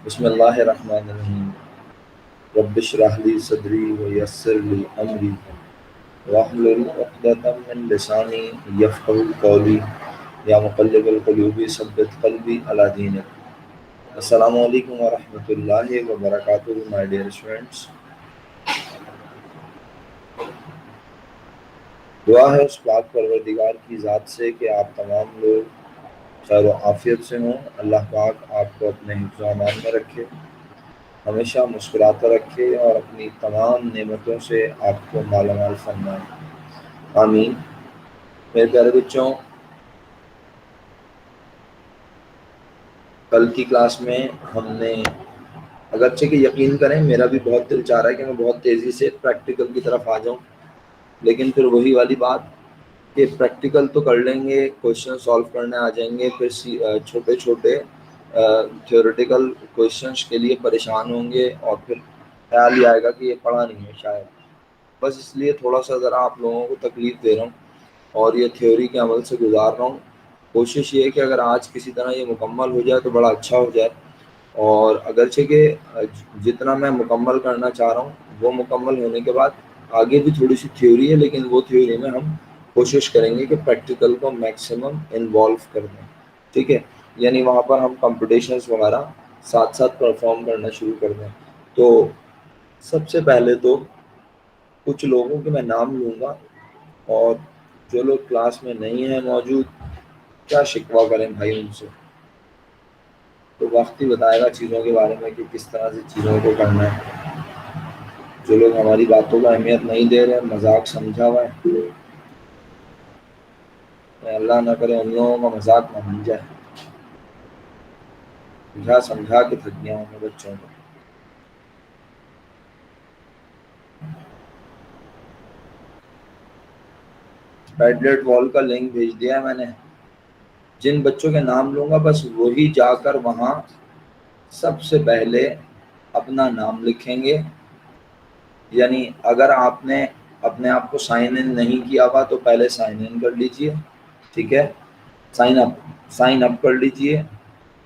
बिस्मिल्लाहिर्रहमानिर्रहीम। रब्बिश्रह ली सदरी व यस्सिर ली अमरी वहलुल उक़दतम मिन लिसानी यफ़क़हू क़ौली या मुक़ल्लिबल क़ुलूबि सब्बित क़ल्बी अला दीनिक। अस्सलामु अलैकुम व रहमतुल्लाहि व बरकातुहू माय डियर स्टूडेंट्स। दुआ है उस पाक परवरदिगार की ज़ात से कि आप तमाम लोग खैर व आफ़ियत से हों। अल्लाह पाक आपको अपने हिफ्ज़ व अमान में रखे, हमेशा मुस्कुराता रखे और अपनी तमाम नेमतों से आपको मालामाल फरमाए, आमीन। मेरे प्यारे बच्चों, कल की क्लास में हमने, अगरचे कि यकीन करें मेरा भी बहुत दिल चाह रहा है कि मैं बहुत तेज़ी से प्रैक्टिकल की तरफ आ जाऊं, लेकिन फिर वही वाली बात कि प्रैक्टिकल तो कर लेंगे, क्वेश्चन सॉल्व करने आ जाएंगे, फिर छोटे छोटे थ्योरेटिकल क्वेश्चंस के लिए परेशान होंगे और फिर ख्याल ही आएगा कि ये पढ़ा नहीं है शायद। बस इसलिए थोड़ा सा ज़रा आप लोगों को तकलीफ़ दे रहा हूँ और ये थ्योरी के अमल से गुजार रहा हूँ। कोशिश ये है कि अगर आज किसी तरह ये मुकम्मल हो जाए तो बड़ा अच्छा हो जाए, और अगरचे कि जितना मैं मुकम्मल करना चाह रहा हूँ वो मुकम्मल होने के बाद आगे भी थोड़ी सी थ्योरी है, लेकिन वो थ्योरी में हम कोशिश करेंगे कि प्रैक्टिकल को मैक्सिमम इन्वॉल्व कर दें, ठीक है। यानी वहाँ पर हम कंपटीशंस वगैरह साथ साथ परफॉर्म करना शुरू कर दें। तो सबसे पहले तो कुछ लोगों के मैं नाम लूँगा, और जो लोग क्लास में नहीं हैं मौजूद, क्या शिकवा करें भाई उनसे, तो वक्त ही बताएगा चीज़ों के बारे में कि किस तरह से चीज़ों को करना है। जो लोग हमारी बातों को अहमियत नहीं दे रहे, मजाक समझा हुआ है, अल्लाह ना करे उन लोगों का मजाक ना बन जाए। समझा समझा के थक गया हूँ मैं बच्चों को। पैडलेट वॉल का लिंक भेज दिया है मैंने। जिन बच्चों के नाम लूँगा बस वही जाकर वहाँ सबसे पहले अपना नाम लिखेंगे। यानी अगर आपने अपने आप को साइन इन नहीं किया हुआ तो पहले साइन इन कर लीजिए, ठीक है। साइन अप कर लीजिए।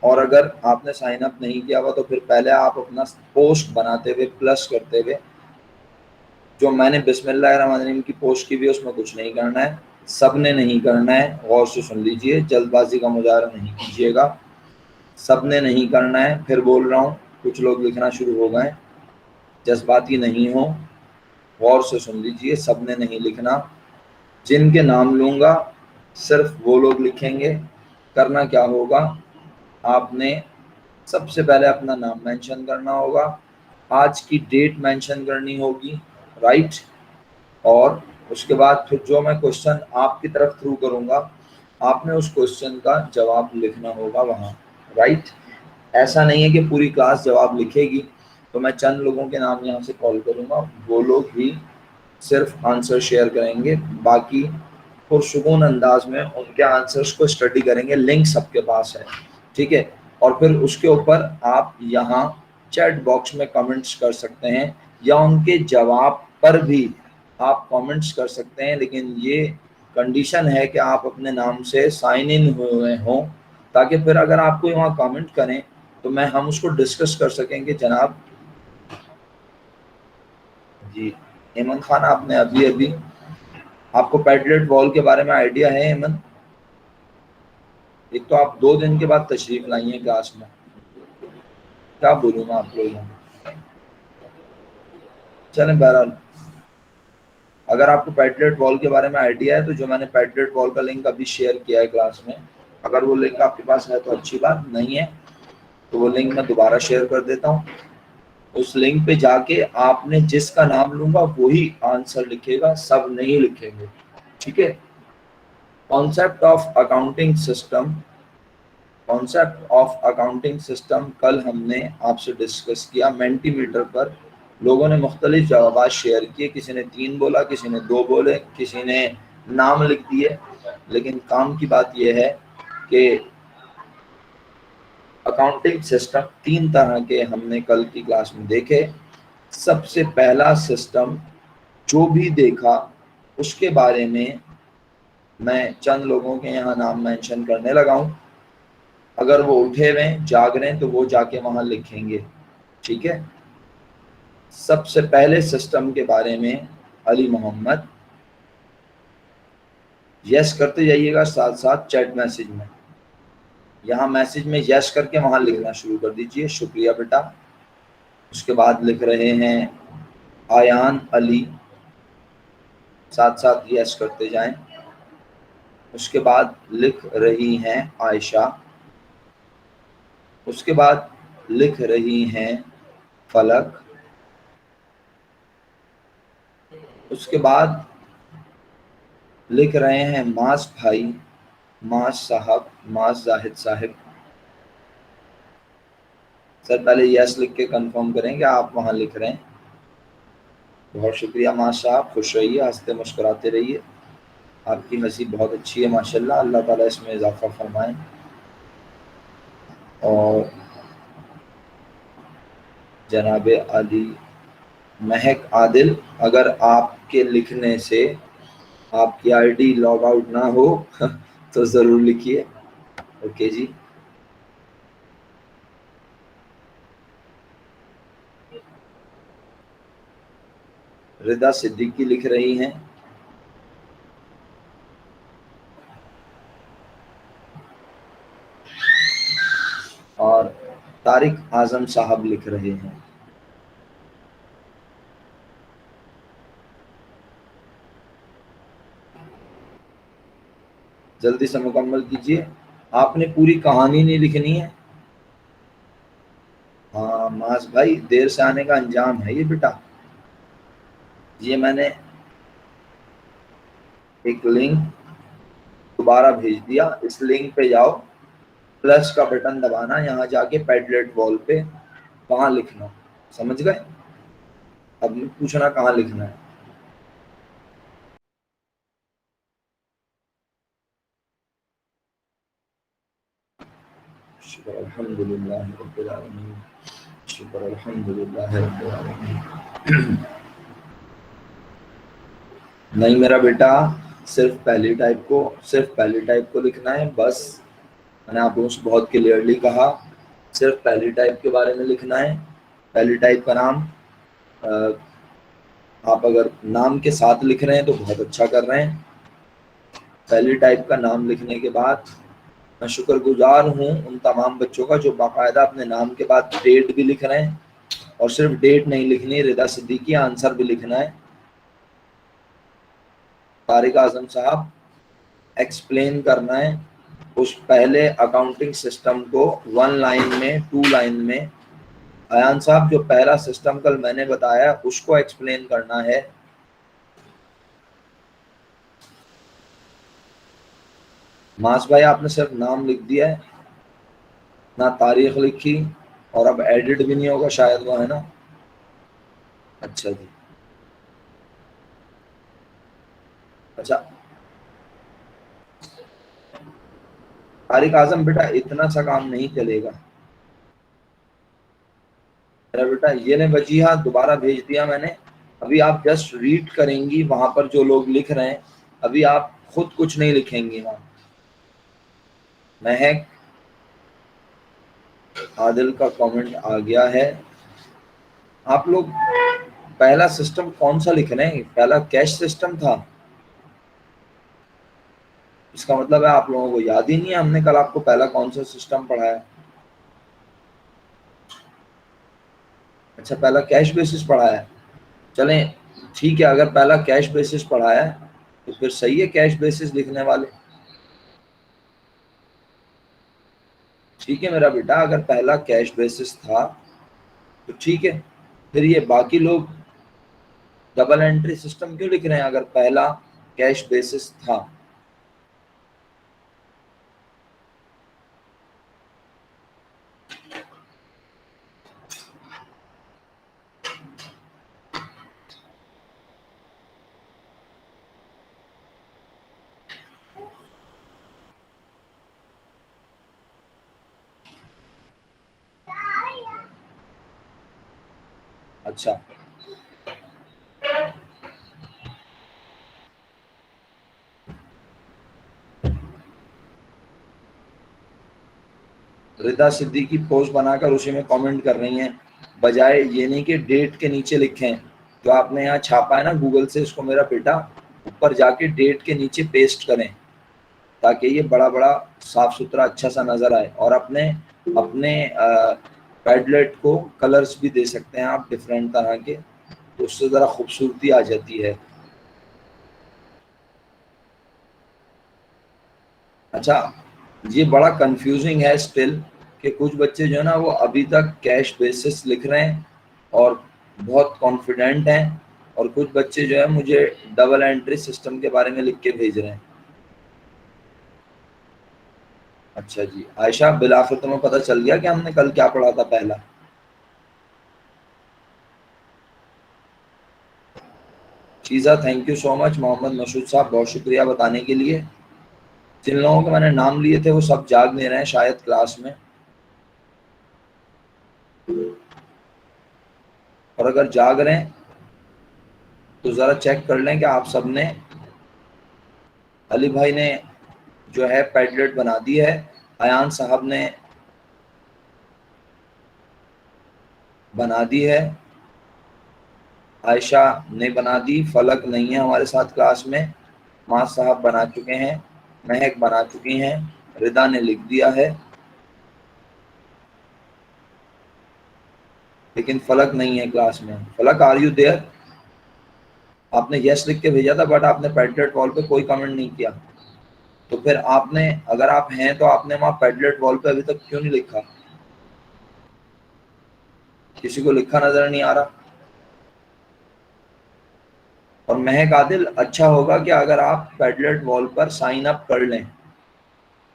और अगर आपने साइन अप नहीं किया हुआ तो फिर पहले आप अपना पोस्ट बनाते हुए प्लस करते हुए, जो मैंने बिस्मिल्लाहिर्रहमानिर्रहीम की पोस्ट की भी उसमें कुछ नहीं करना है, सब ने नहीं करना है, गौर से सुन लीजिए, जल्दबाजी का मुजाहरा नहीं कीजिएगा। सब ने नहीं करना है, फिर बोल रहा हूँ, कुछ लोग लिखना शुरू हो गए, जज्बाती नहीं हो, गौर से सुन लीजिए, सब ने नहीं लिखना। जिनके नाम लूँगा सिर्फ वो लोग लिखेंगे। करना क्या होगा, आपने सबसे पहले अपना नाम मेंशन करना होगा, आज की डेट मेंशन करनी होगी, राइट। और उसके बाद फिर जो मैं क्वेश्चन आपकी तरफ थ्रू करूँगा, आपने उस क्वेश्चन का जवाब लिखना होगा वहाँ, राइट। ऐसा नहीं है कि पूरी क्लास जवाब लिखेगी, तो मैं चंद लोगों के नाम यहाँ से कॉल करूँगा, वो लोग ही सिर्फ आंसर शेयर करेंगे, बाकी पुरसुकून अंदाज में उनके आंसर्स को स्टडी करेंगे। लिंक सबके पास है, ठीक है। और फिर उसके ऊपर आप यहाँ चैट बॉक्स में कमेंट्स कर सकते हैं, या उनके जवाब पर भी आप कमेंट्स कर सकते हैं, लेकिन ये कंडीशन है कि आप अपने नाम से साइन इन हुए हों, ताकि फिर अगर आप कोई वहाँ कमेंट करें तो हम उसको डिस्कस कर सकेंगे। जनाब जी हेमंत खान, आपने अभी अभी, आपको पैडलेट वॉल के बारे में आइडिया है हेमंत? एक तो आप 2 दिन के बाद तशरीफ लाई हैं क्लास में, क्या बोलूँ मैं आप लोगों को। चलें, बहरहाल अगर आपको पैडलेट वॉल के बारे में आइडिया है तो जो मैंने पैडलेट वॉल का लिंक अभी शेयर किया है क्लास में, अगर वो लिंक आपके पास है तो अच्छी बात, नहीं है तो वो लिंक मैं दोबारा शेयर कर देता हूँ। उस लिंक पे जाके आपने जिसका नाम लूंगा वही आंसर लिखेगा, सब नहीं लिखेंगे, ठीक है। Concept of accounting system, concept of accounting system कल हमने आपसे डिस्कस किया मेंटीमीटर पर। लोगों ने मुख्तलिफ जवाब शेयर किए, किसी ने 3 बोला, किसी ने 2 बोले, किसी ने नाम लिख दिए, लेकिन काम की बात यह है कि अकाउंटिंग सिस्टम 3 तरह के हमने कल की क्लास में देखे। सबसे पहला सिस्टम जो भी देखा उसके बारे में मैं चंद लोगों के यहाँ नाम मेंशन करने लगा हूँ। अगर वो उठे हुए जाग रहे हैं तो वो जाके वहां लिखेंगे। ठीक है। सबसे पहले सिस्टम के बारे में अली मोहम्मद यस करते जाइएगा, साथ साथ चैट मैसेज में, यहाँ मैसेज में यस करके वहां लिखना शुरू कर दीजिए, शुक्रिया बेटा। उसके बाद लिख रहे हैं आयान अली, साथ साथ यस करते जाएं। उसके बाद लिख रही हैं आयशा, उसके बाद लिख रही हैं फलक, उसके बाद लिख रहे हैं मास भाई, मास साहब, मास जाहिद साहिब। सर पहले यस लिख के कंफर्म करें कि आप वहां लिख रहे हैं। बहुत शुक्रिया मास साहब, खुश रहिए, हंसते मुस्कुराते रहिए, आपकी हंसी बहुत अच्छी है माशाल्लाह, अल्लाह ताला इसमें इजाफा फरमाए। और जनाब आदि महक आदिल, अगर आपके लिखने से आपकी आईडी लॉग आउट ना हो तो ज़रूर लिखिए। ओके जी। रिदा सिद्दीकी लिख रही हैं, और तारिक आजम साहब लिख रहे हैं। जल्दी से मुकम्मल कीजिए, आपने पूरी कहानी नहीं लिखनी है। हाँ मास भाई, देर से आने का अंजाम है ये बेटा। ये मैंने एक लिंक दोबारा भेज दिया, इस लिंक पे जाओ, प्लस का बटन दबाना, यहाँ जाके पैडलेट वॉल पे वहां लिखना, समझ गए। अब पूछना कहाँ लिखना है। शुक्र अल्हम्दुलिल्लाह रब्बिल आलमीन, शुक्र अल्हम्दुलिल्लाह रब्बिल आलमीन। नहीं मेरा बेटा, सिर्फ पहली टाइप को लिखना है बस। मैंने आपको बहुत क्लियरली कहा, सिर्फ पहली टाइप के बारे में लिखना है। पहली टाइप का नाम, आप अगर नाम के साथ लिख रहे हैं तो बहुत अच्छा कर रहे हैं। पहली टाइप का नाम लिखने के बाद मैं शुक्रगुजार हूँ उन तमाम बच्चों का जो बाकायदा अपने नाम के बाद डेट भी लिख रहे हैं, और सिर्फ डेट नहीं लिखनी, रिदा सिद्दीकी आंसर भी लिखना है। तारिक आजम साहब एक्सप्लेन करना है उस पहले अकाउंटिंग सिस्टम को, वन लाइन में, टू लाइन में। अयान साहब जो पहला सिस्टम कल मैंने बताया उसको एक्सप्लेन करना है। मास भाई आपने सिर्फ नाम लिख दिया है, ना तारीख लिखी, और अब एडिट भी नहीं होगा शायद, वो है ना। अच्छा जी। अच्छा तारिक आजम बेटा, इतना सा काम नहीं चलेगा मेरा बेटा। ये ने वजीहा दोबारा भेज दिया मैंने, अभी आप जस्ट रीड करेंगी वहां पर जो लोग लिख रहे हैं, अभी आप खुद कुछ नहीं लिखेंगे वहां। महक आदिल का कमेंट आ गया है। आप लोग पहला सिस्टम कौन सा लिख रहे हैं? पहला कैश सिस्टम था, इसका मतलब है आप लोगों को याद ही नहीं है हमने कल आपको पहला कौन सा सिस्टम पढ़ाया। अच्छा पहला कैश बेसिस पढ़ाया है, चलें ठीक है, अगर पहला कैश बेसिस पढ़ाया है तो फिर सही है, कैश बेसिस लिखने वाले। ठीक है मेरा बेटा, अगर पहला कैश बेसिस था तो ठीक है, फिर ये बाकी लोग डबल एंट्री सिस्टम क्यों लिख रहे हैं अगर पहला कैश बेसिस था। अच्छा रिदा सिद्दीकी पोस्ट बनाकर उसी में कमेंट कर रही हैं, बजाय ये नहीं कि डेट के नीचे लिखें। जो आपने यहाँ छापा है ना गूगल से, इसको मेरा बेटा ऊपर जाके डेट के नीचे पेस्ट करें, ताकि ये बड़ा बड़ा साफ सुथरा अच्छा सा नजर आए। और अपने अपने पैडलेट को कलर्स भी दे सकते हैं आप डिफरेंट तरह के, तो उससे ज़रा खूबसूरती आ जाती है। अच्छा, ये बड़ा कंफ्यूजिंग है स्टिल कि कुछ बच्चे जो है ना वो अभी तक कैश बेसिस लिख रहे हैं और बहुत कॉन्फिडेंट हैं, और कुछ बच्चे जो है मुझे डबल एंट्री सिस्टम के बारे में लिख के भेज रहे हैं। अच्छा जी आयशा, बिलाखिर तुम्हें पता चल गया कि हमने कल क्या पढ़ा था पहला? Sheeza thank you so much. Mohammad Masood sahab बहुत शुक्रिया बताने के लिए। जिन लोगों के मैंने नाम लिए थे वो सब जाग नहीं रहे हैं शायद क्लास में, और अगर जाग रहे हैं तो ज़रा चेक कर लें कि आप सब ने, अली भाई ने जो है पैडलेट बना दी है, अयान साहब ने बना दी है, आयशा ने बना दी, फलक नहीं है हमारे साथ क्लास में, माँ साहब बना चुके हैं, महक बना चुकी हैं, रिदा ने लिख दिया है, लेकिन फलक नहीं है क्लास में। फलक आर यू देयर? आपने यस लिख के भेजा था बट आपने पैडलेट वॉल पे कोई कमेंट नहीं किया, तो फिर आपने, अगर आप हैं तो आपने वहाँ पैडलेट वॉल पे अभी तक क्यों नहीं लिखा? किसी को लिखा नजर नहीं आ रहा। और महक आदिल, अच्छा होगा कि अगर आप पैडलेट वॉल पर साइन अप कर लें।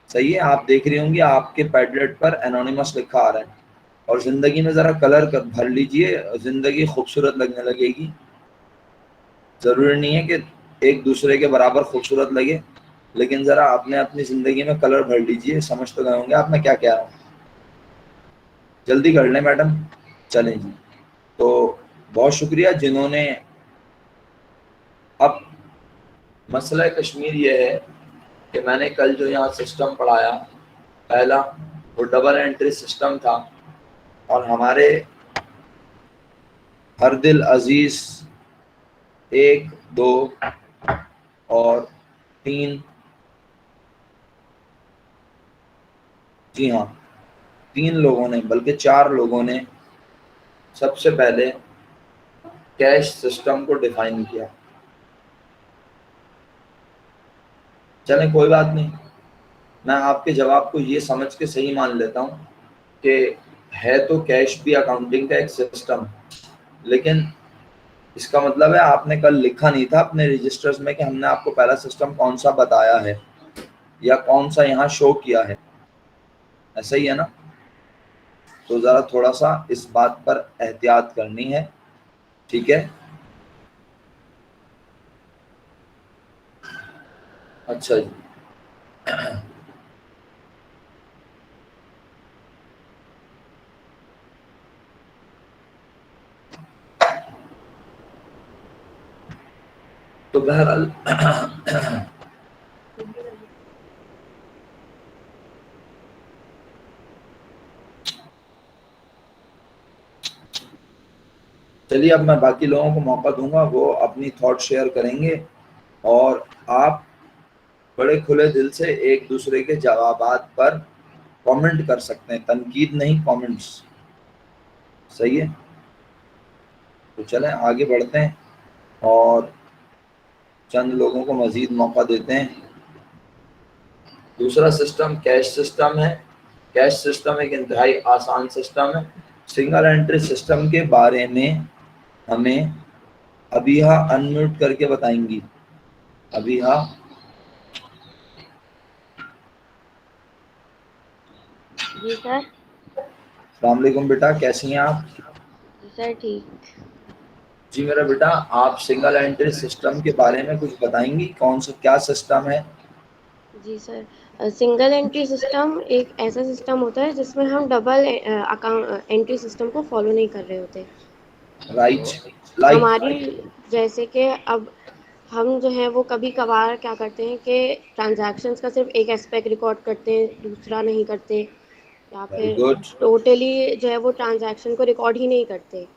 सही है, आप देख रही होंगी आपके पैडलेट पर एनोनिमस लिखा आ रहा है। और जिंदगी में जरा कलर भर लीजिए, जिंदगी खूबसूरत लगने लगेगी। जरूरी नहीं है कि एक दूसरे के बराबर खूबसूरत लगे, लेकिन जरा अपने अपनी जिंदगी में कलर भर लीजिए। समझ तो गए होंगे आप मैं क्या कह रहा हूँ। जल्दी कर लें मैडम। चलें जी, तो बहुत शुक्रिया जिन्होंने। अब मसला कश्मीर ये है कि मैंने कल जो यहाँ सिस्टम पढ़ाया पहला, वो डबल एंट्री सिस्टम था, और हमारे हर दिल अजीज 1, 2 और 3, जी हाँ 3 लोगों ने, बल्कि 4 लोगों ने सबसे पहले कैश सिस्टम को डिफाइन किया। चलें कोई बात नहीं, मैं आपके जवाब को ये समझ के सही मान लेता हूँ कि है तो कैश भी अकाउंटिंग का एक सिस्टम, लेकिन इसका मतलब है आपने कल लिखा नहीं था अपने रजिस्टर्स में कि हमने आपको पहला सिस्टम कौन सा बताया है या कौन सा यहाँ शो किया है। ऐसा ही है ना? तो ज़रा थोड़ा सा इस बात पर एहतियात करनी है, ठीक है? अच्छा जी। तो बहरहाल चलिए अब मैं बाकी लोगों को मौका दूंगा, वो अपनी थॉट शेयर करेंगे, और आप बड़े खुले दिल से एक दूसरे के जवाबात पर कमेंट कर सकते हैं, तनकीद नहीं, कमेंट्स। सही है, तो चलें आगे बढ़ते हैं और चंद लोगों को मजीद मौका देते हैं। दूसरा सिस्टम कैश सिस्टम है। कैश सिस्टम एक इंतहाई आसान सिस्टम है। सिंगल एंट्री सिस्टम के बारे में हमें अबिहा अनम्यूट करके बताएंगी। अबिहा, जी सर। अस्सलाम वालेकुम बेटा, कैसी हैं आप? जी सर ठीक। जी मेरा बेटा, आप सिंगल एंट्री सिस्टम के बारे में कुछ बताएंगी, कौन सा क्या सिस्टम है? जी सर, सिंगल एंट्री सिस्टम एक ऐसा सिस्टम होता है जिसमें हम डबल अकाउंट एंट्री सिस्टम को फॉलो नहीं कर रहे होते। राइट, तो लाइक। हमारी, जैसे कि अब हम जो है वो कभी कभार क्या करते हैं कि ट्रांजैक्शंस का सिर्फ एक एस्पेक्ट रिकॉर्ड करते हैं, दूसरा नहीं करते। या वेरी फिर गुड, टोटली जो है वो ट्रांजैक्शन को रिकॉर्ड ही नहीं करते,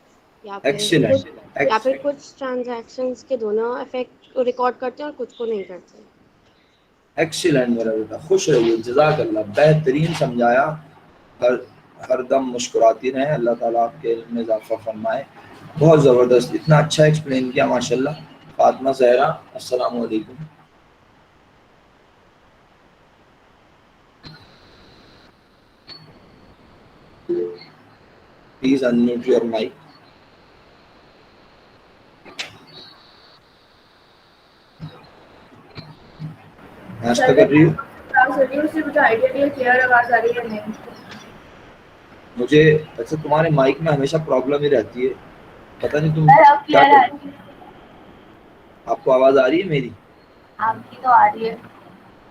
या फिर कुछ एक्सीलेंट, कुछ ट्रांजैक्शंस के दोनों इफेक्ट को रिकॉर्ड करते हैं और कुछ को नहीं करते। एक्सीलेंट मेरा बेटा, खुश रहिए, जज़ाकल्लाह, बेहतरीन समझाया। हर हर दम मुस्कुराती रहें, अल्लाह ताला आपके इल्म में इजाफा फरमाए। बहुत ज़बरदस्त, इतना अच्छा एक्सप्लेन किया माशाल्लाह। फातिमा ज़हरा, अस्सलाम वालेकुम। Please unmute your mic. नाश्ता कर रही हो? क्लास हो रही है, उससे मुझे आइडिया नहीं है क्लियर आवाज आ रही है नहीं। मुझे अच्छा, तुम्हारे माइक में हमेशा प्रॉब्लम ही रहती है, पता नहीं तुम सर अब क्या क्लियर आ कर। रही है? आपको आवाज आ रही है मेरी? आपकी तो आ रही है।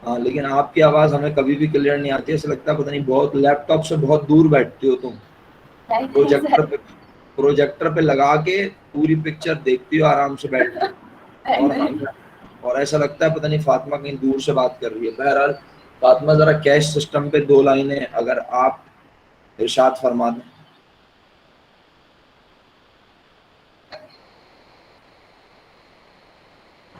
हाँ, लेकिन आपकी आवाज हमें कभी भी क्लियर नहीं आती है, ऐसा लगता है पता नहीं बहुत लैपटॉप से बहुत दूर बैठती हो तुम। नहीं नहीं प्रोजेक्टर सर, पे प्रोजेक्टर पे लगा के पूरी पिक्चर देखती हो आराम से बैठ के। नहीं और नहीं। और ऐसा लगता है पता नहीं फातिमा कहीं दूर से बात कर रही है। बहरहाल फातिमा, जरा कैश सिस्टम पे 2 लाइनें अगर आप इरशाद फरमा दें।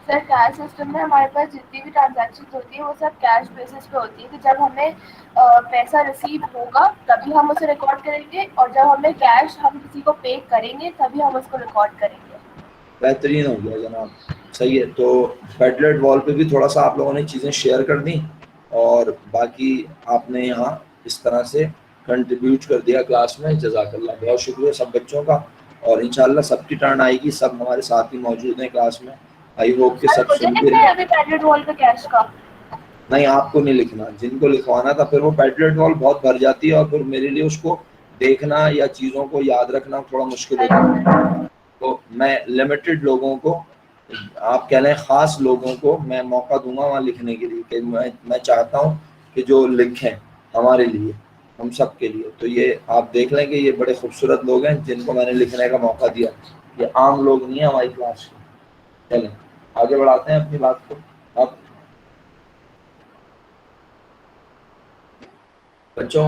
सर कैश सिस्टम में हमारे पास जितनी भी ट्रांजैक्शन होती है वो सब कैश बेसिस पे होती है कि जब हमें पैसा रिसीव होगा तभी हम उसे रिकॉर्ड करेंगे, और जब हमें कैश हम किसी को पे करेंगे तभी हम उसको रिकॉर्ड करेंगे। बेहतरीन हो गया जनाब, सही है। तो पेडलेट वॉल पे भी थोड़ा सा आप लोगों ने चीज़ें शेयर कर दी, और बाकी आपने यहाँ इस तरह से कंट्रीब्यूट कर दिया क्लास में, जज़ाकल्लाह, बहुत शुक्रिया सब बच्चों का। और इंशाल्लाह सबकी टर्न आएगी, सब हमारे साथ ही मौजूद हैं क्लास में। आई होप कि सर सब मुझे सुन भी लिखना रहे है हैं। अभी पैरेंट वॉल पे कैश का? नहीं, आपको नहीं लिखना, जिनको लिखवाना था फिर वो पेडलेट वॉल बहुत भर जाती है और फिर मेरे लिए उसको देखना या चीज़ों को याद रखना थोड़ा मुश्किल हो जाता है। तो मैं लिमिटेड लोगों को, आप कह लें खास लोगों को मैं मौका दूंगा वहाँ लिखने के लिए, कि मैं चाहता हूँ कि जो लिखें हमारे लिए, हम सब के लिए। तो ये आप देख लें कि ये बड़े खूबसूरत लोग हैं जिनको मैंने लिखने का मौका दिया, ये आम लोग नहीं है हमारी क्लास के। चलें आगे बढ़ाते हैं अपनी बात को। अब बच्चों,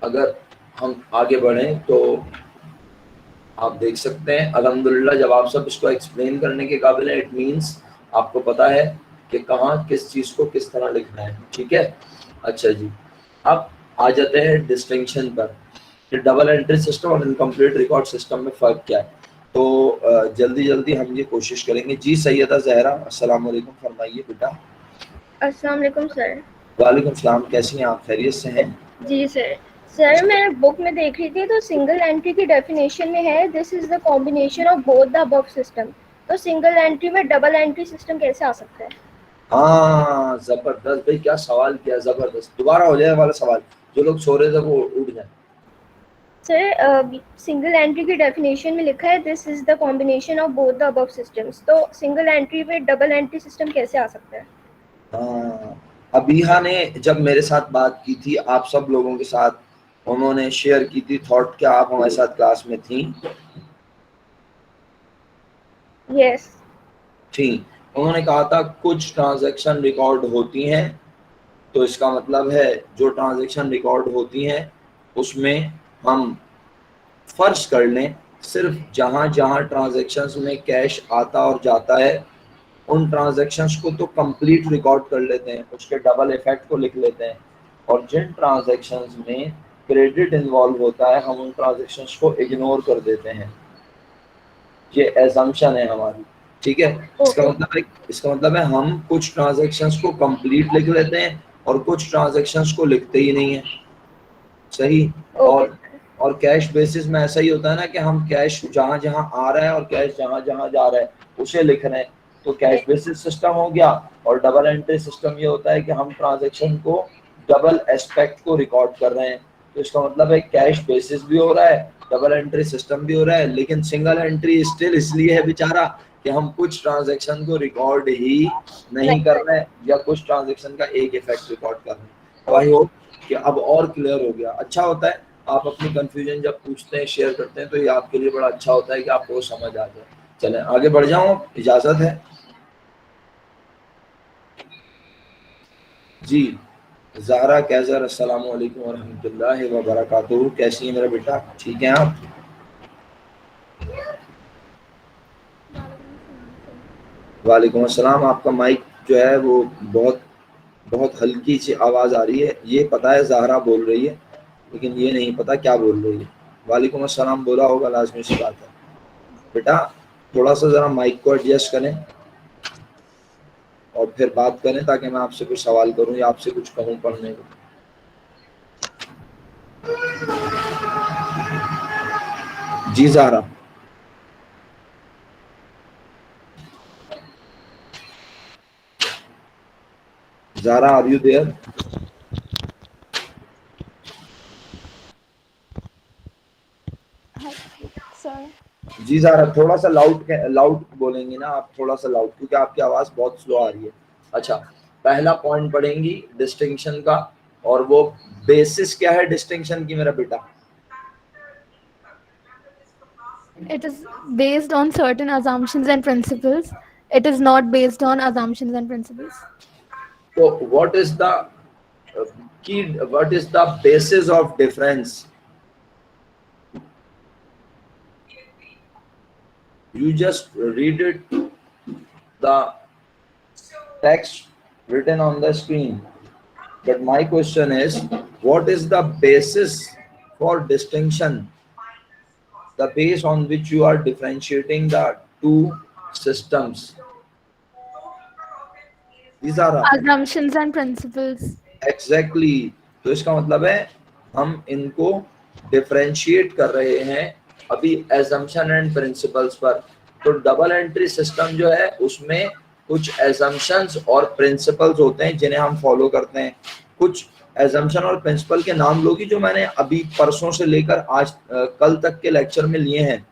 अगर हम आगे बढ़ें तो आप देख सकते हैं अल्हम्दुलिल्लाह, जब आप सब इसको एक्सप्लेन करने के काबिल हैं, इट मीन्स आपको पता है कि कहाँ किस चीज़ को किस तरह लिखना है, ठीक है। अच्छा जी, अब आ जाते हैं डिस्टिंक्शन पर कि डबल एंट्री सिस्टम और इनकम्प्लीट रिकॉर्ड सिस्टम में फ़र्क क्या है। तो जल्दी जल्दी हम ये कोशिश करेंगे। जी सैयदा ज़हरा, अस्सलाम वालेकुम, फरमाइए बेटा। अस्सलाम वालेकुम सर। वालेकुम सलाम, कैसी हैं आप, खैरियत से हैं? जी सर। सर मैं बुक में देख रही थी तो सिंगल एंट्री की डेफिनेशन में है this is the combination of both the above system. तो सिंगल एंट्री में डबल एंट्री सिस्टम कैसे आ सकता है? हाँ, जबरदस्त भाई, क्या सवाल किया, जबरदस्त। दोबारा हो जाए वाला सवाल, जो लोग सो रहे थे वो उठ जाए। सर सिंगल एंट्री की डेफिनेशन में लिखा है this is the combination of both the above systems, तो सिंगल एंट्री में डबल एंट्री सिस्टम कैसे आ सकता है? हाँ, अबीहा ने जब मेरे साथ बात की थी आप सब लोगों के साथ, उन्होंने शेयर की थी थॉट, क्या आप हमारे साथ क्लास में थी? यस। थी। उन्होंने कहा था कुछ ट्रांजैक्शन रिकॉर्ड होती हैं, तो इसका मतलब है जो ट्रांजैक्शन रिकॉर्ड होती हैं उसमें हम फर्ज कर लें सिर्फ जहां जहां ट्रांजैक्शंस में कैश आता और जाता है उन ट्रांजैक्शंस को तो कंप्लीट रिकॉर्ड कर लेते हैं, उसके डबल इफेक्ट को लिख लेते हैं। और जिन ट्रांजैक्शंस में क्रेडिट इन्वॉल्व होता है हम उन ट्रांजैक्शंस को इग्नोर कर देते हैं। ये एजम्पशन है हमारी, ठीक है। ओके। इसका मतलब है हम कुछ ट्रांजैक्शंस को कंप्लीट लिख लेते हैं और कुछ ट्रांजैक्शंस को लिखते ही नहीं है, सही। ओके और सर। और कैश बेसिस में ऐसा ही होता है ना कि हम कैश जहां जहां आ रहा है और कैश जहां जहां जा रहा है उसे लिख रहे हैं, तो कैश बेसिस सिस्टम हो गया। और डबल एंट्री सिस्टम ये होता है कि हम ट्रांजैक्शन को डबल एस्पेक्ट को रिकॉर्ड कर रहे हैं। तो इसका मतलब है कैश बेसिस भी हो रहा है, डबल एंट्री सिस्टम भी हो रहा है, लेकिन सिंगल एंट्री स्टिल इसलिए है बेचारा कि हम कुछ ट्रांजैक्शन को रिकॉर्ड ही नहीं कर रहे हैं या कुछ ट्रांजैक्शन का एक इफेक्ट रिकॉर्ड कर रहे हैं। तो आई होप कि अब और क्लियर हो गया। अच्छा होता है आप अपनी कंफ्यूजन जब पूछते हैं, शेयर करते हैं, तो ये आपके लिए बड़ा अच्छा होता है कि आपको समझ आ जाए। चलें आगे बढ़ जाऊं, इजाजत है जी। ज़हरा कैसर, अस्सलाम वालेकुम व रहमतुल्लाहि व बरकातुहू। कैसी है मेरा बेटा, ठीक है आप? वालेकुम अस्सलाम। आपका माइक जो है वो बहुत बहुत हल्की सी आवाज़ आ रही है। ये पता है ज़हरा बोल रही है, लेकिन ये नहीं पता क्या बोल रही है। वालेकुम अस्सलाम बोला होगा, लाजमी सी बात है। बेटा थोड़ा सा ज़रा माइक को एडजस्ट करें और फिर बात करें, ताकि मैं आपसे कुछ सवाल करूं या आपसे कुछ कहूं पढ़ने को। जी Zahra. Zahra, are you there? Sir जी ज़हरा, थोड़ा सा लाउड बोलेंगे ना आप, थोड़ा सा लाउड, क्योंकि आपकी आवाज़ बहुत स्लो आ रही है। अच्छा, पहला पॉइंट पढ़ेंगी डिस्टिंक्शन का, और वो बेसिस क्या है डिस्टिंक्शन की मेरा बेटा? it is based on certain assumptions and principles. It is not based on assumptions and principles. तो what is the key, what is the basis of difference? You just read it, the text written on the screen. But my question is, what is the basis for distinction? The base on which you are differentiating the two systems. These are Assumptions and principles. exactly. तो इसका मतलब है हम इनको differentiate कर रहे हैं अभी एजम्पशन एंड प्रिंसिपल्स पर। तो डबल एंट्री सिस्टम जो है उसमें कुछ एजम्पशंस और प्रिंसिपल्स होते हैं जिन्हें हम फॉलो करते हैं। कुछ एजम्पशन और प्रिंसिपल के नाम लोगी जो मैंने अभी परसों से लेकर आज कल तक के लेक्चर में लिए हैं।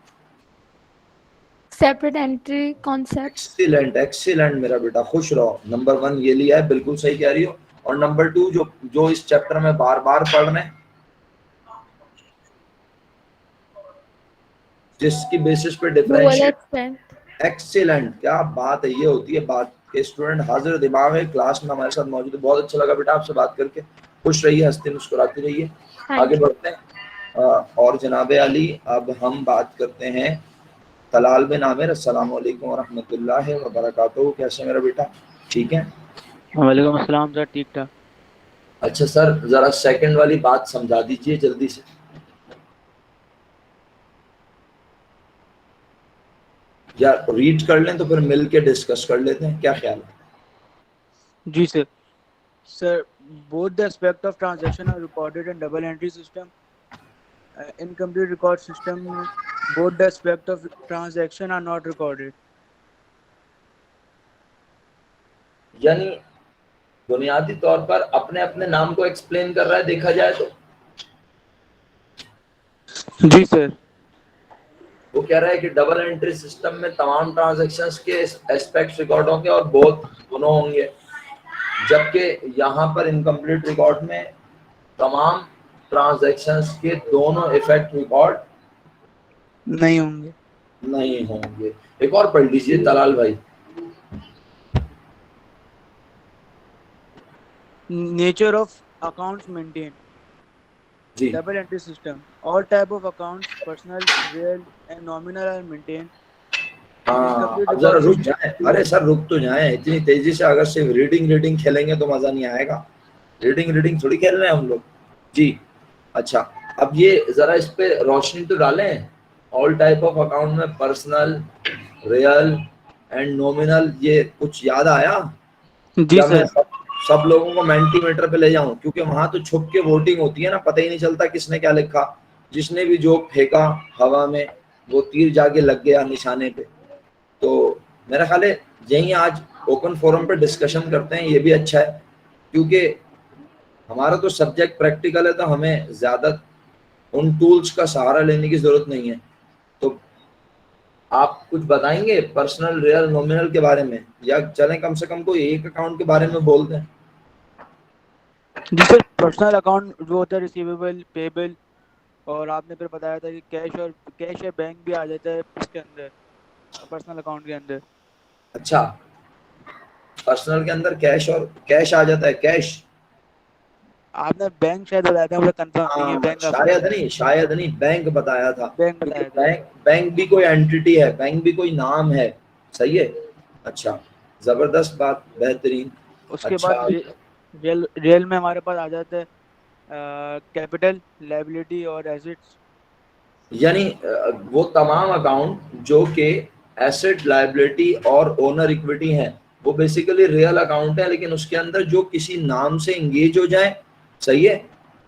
Separate entry concept. Excellent excellent मेरा बेटा, खुश रहो। नंबर 1 ये लिया है, बिल्कुल सही कह रही हो। और नंबर 2 जो जो इस चैप्टर में बार बार पढ़ रहे हैं, जिसकी बेसिस पे Dual डिफरेंशिएट। extent. एक्सीलेंट, क्या बात है। ये होती है बात के स्टूडेंट हाजिर दिमाग है, क्लास में हमारे साथ मौजूद है। बहुत अच्छा लगा बेटा आपसे बात करके। खुश रहिए, हंसते मुस्कुराते रहिए। आगे Thank you. बढ़ते हैं। और जनाबे अली, अब हम बात करते हैं तलाल बिन आमिर। अस्सलाम वालेकुम व रहमतुल्लाहि व बरकातुहू। कैसे मेरा बेटा, ठीक है? वालेकुम अस्सलाम सर, ठीक ठाक। अच्छा सर, जरा सेकंड वाली बात समझा दीजिए जल्दी से। या रीड कर लें तो फिर मिल के डिस्कस कर लेते हैं, क्या ख्याल है? जी sir. Sir, both the aspect of transaction are recorded in double entry system. Incomplete record system, both the aspect of transaction are not recorded. यानी बुनियादी तौर पर अपने अपने नाम को एक्सप्लेन कर रहा है, देखा जाए तो। जी सर। वो कह रहा है कि डबल एंट्री सिस्टम में तमाम ट्रांजैक्शंस के एस्पेक्ट्स रिकॉर्ड होंगे और बोथ दोनों होंगे, जबकि यहाँ पर इनकम्प्लीट रिकॉर्ड में तमाम ट्रांजैक्शंस के दोनों इफेक्ट रिकॉर्ड नहीं होंगे। नहीं होंगे। एक और पढ़ लीजिए तलाल भाई। Nature of accounts maintained. Ji Double entry system. All type of accounts, personal, real and nominal are maintained. हाँ, अब जरा रुक जाए। अरे सर रुक तो जाए, इतनी तेजी से अगर सिर्फ रीडिंग रीडिंग खेलेंगे तो मजा नहीं आएगा। रीडिंग रीडिंग थोड़ी खेल रहे हैं हम लोग जी। अच्छा, अब ये जरा इस पे रोशनी तो डालें। ऑल टाइप ऑफ अकाउंट में पर्सनल, रियल एंड नॉमिनल, ये कुछ याद आया? जी या मैं सर। सब लोगों को मेंटीमीटर पे ले जाऊं? क्योंकि वहां तो छुप के वोटिंग होती है ना, पता ही नहीं चलता किसने क्या लिखा। जिसने भी जो फेंका हवा में, वो तीर जाके लग गया निशाने पे। तो मेरा ख्याल है यही आज ओपन फोरम पे डिस्कशन करते हैं, ये भी अच्छा है, क्योंकि हमारा तो सब्जेक्ट प्रैक्टिकल है, तो हमें ज्यादा उन टूल्स का सहारा लेने की जरूरत नहीं है। तो आप कुछ बताएंगे पर्सनल, रियल, नॉमिनल के बारे में, या चलें कम से कम कोई एक अकाउंट के बारे में बोल दें? जी सर, पर्सनल अकाउंट जो होता है रिसीवेबल, पेबल, और आपने फिर बताया था कि कैश या बैंक भी आ जाता है इसके अंदर, पर्सनल अकाउंट के अंदर। अच्छा, पर्सनल के अंदर कैश और कैश आ जाता है, कैश आपने बैंक शायद बताया था, मुझे कंफर्म नहीं है। हाँ, बैंक शायद नहीं बैंक बताया था, बैंक क्योंकि बताया था। बैंक भी कोई एंटिटी है, बैंक भी कोई नाम है। सही है, अच्छा, जबरदस्त बात, बेहतरीन। उसके बाद अच्छा, रियल में हमारे पास आ जाता है कैपिटल, लायबिलिटी और एसेट्स। यानी वो तमाम अकाउंट जो कि एसेट, लायबिलिटी और ओनर इक्विटी हैं, वो बेसिकली रियल अकाउंट है, लेकिन उसके अंदर जो किसी नाम से इंगेज हो जाए, सही है,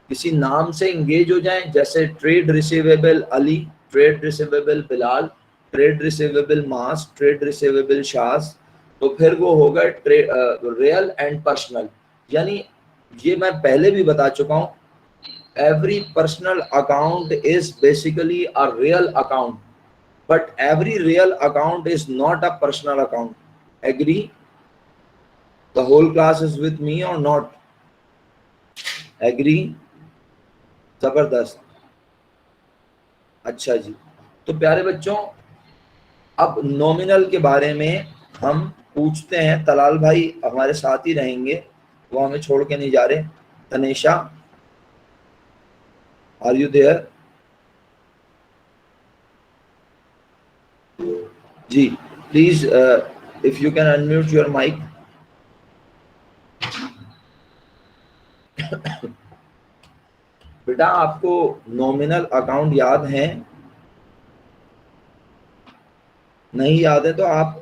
किसी नाम से इंगेज हो जाए, जैसे trade receivable Ali, trade receivable Bilal, trade receivable मास, ट्रेड रिसीवेबल शाज, तो फिर वो होगा रियल एंड पर्सनल। यानी ये मैं पहले भी बता चुका हूँ, every personal account is basically a real account, but every real account is not a personal account. Agree? The whole class is with me or not? Agree? जबरदस्त। अच्छा जी, तो प्यारे बच्चों, अब नॉमिनल के बारे में हम पूछते हैं। तलाल भाई हमारे साथ ही रहेंगे, वो हमें छोड़ के नहीं जा रहे। Tanesha, are you there? जी, please if you can unmute your mic. बेटा आपको नॉमिनल अकाउंट याद है? नहीं याद है तो आप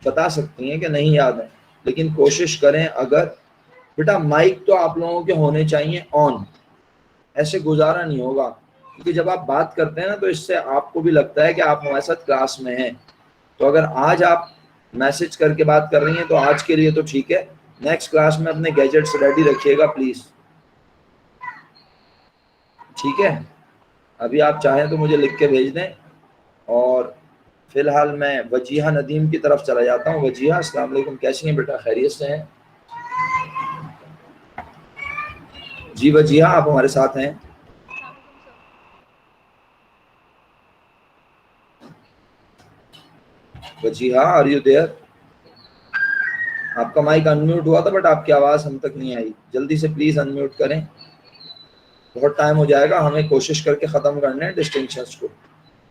बता सकती हैं कि नहीं याद है, लेकिन कोशिश करें। अगर बेटा माइक तो आप लोगों के होने चाहिए ऑन, ऐसे गुजारा नहीं होगा, क्योंकि जब आप बात करते हैं ना तो इससे आपको भी लगता है कि आप हमारे साथ क्लास में हैं। तो अगर आज आप मैसेज करके बात कर रही हैं तो आज के लिए तो ठीक है, नेक्स्ट क्लास में अपने गैजेट्स रेडी रखिएगा प्लीज, ठीक है? अभी आप चाहें तो मुझे लिख के भेज दें। और फिलहाल मैं वजीहा नदीम की तरफ चला जाता हूँ। वजीहा, अस्सलाम वालेकुम, कैसी हैं बेटा? खैरियत से हैं? जी वजीहा, आप हमारे साथ हैं? Wajiha, are you there? आपका माइक अनम्यूट हुआ था बट आपकी आवाज हम तक नहीं आई, जल्दी से प्लीज अनम्यूट करें, बहुत टाइम हो जाएगा, हमें कोशिश करके खत्म करने हैं डिस्टिंक्शंस को।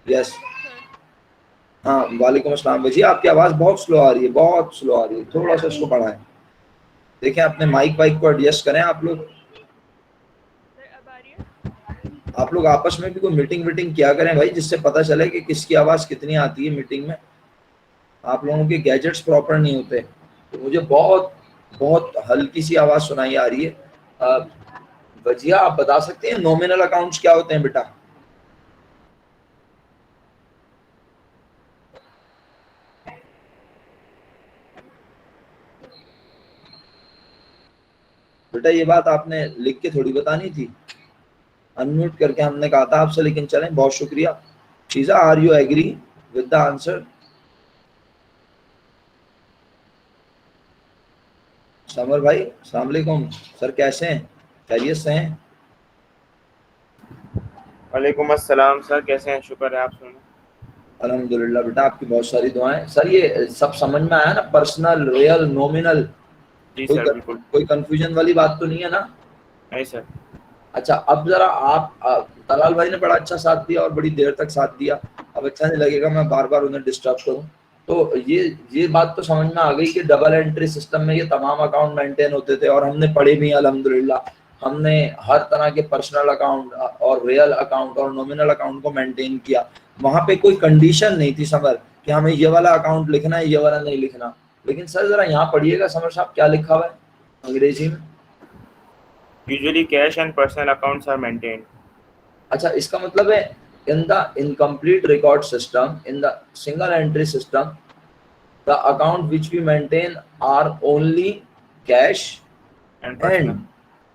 यस, हाँ, वालेकुम अस्सलाम। वजीहा, आपकी आवाज बहुत स्लो आ रही है, बहुत स्लो आ रही है, थोड़ा सा इसको बढ़ाएं। देखें अपने माइक वाइक को एडजस्ट करें आप लोग। आप लोग आपस में भी कोई मीटिंग किया करें भाई, जिससे पता चले कि किसकी आवाज कितनी आती है मीटिंग में। आप लोगों के गैजेट्स प्रॉपर नहीं होते, तो मुझे बहुत बहुत हल्की सी आवाज सुनाई आ रही है। वजिया, आप बता सकते हैं नॉमिनल अकाउंट्स क्या होते हैं बेटा? बेटा ये बात आपने लिख के थोड़ी बतानी थी, अनम्यूट करके हमने कहा था आपसे, लेकिन चलें, बहुत शुक्रिया। Sheeza, are you agree with the answer? Samar भाई, अस्सलाम वालेकुम सर, कैसे हैं? खैरियत से हैं? वालेकुम अस्सलाम सर, कैसे हैं? शुक्र है, आप सुनाएं। अल्हम्दुलिल्लाह बेटा, आपकी बहुत सारी दुआएं। सर ये सब समझ में आया ना, पर्सनल, रियल, नॉमिनल? जी सर, बिल्कुल। कोई कंफ्यूजन वाली बात तो नहीं है ना? नहीं सर। अच्छा, अब जरा आप तलाल भाई ने बड़ा अच्छा साथ दिया और बड़ी देर तक साथ दिया, अब अच्छा नहीं लगेगा मैं बार बार उन्हें डिस्टर्ब करूं। तो ये बात तो समझ में आ गई कि डबल एंट्री सिस्टम में ये तमाम अकाउंट मेंटेन होते थे, और हमने पढ़े भी अल्हम्दुलिल्लाह। हमने हर तरह के पर्सनल अकाउंट और रियल अकाउंट और नॉमिनल अकाउंट को मेंटेन किया। वहां पे कोई कंडीशन नहीं थी समर कि हमें ये वाला अकाउंट लिखना है, ये वाला नहीं लिखना। लेकिन सर जरा यहाँ पढ़िएगा समर साहब, क्या लिखा हुआ है अंग्रेजी में? Usually cash and personal accounts are maintained. अच्छा, इसका मतलब है in the incomplete record system, in the single entry system, the account which we maintain are only cash and personal. and,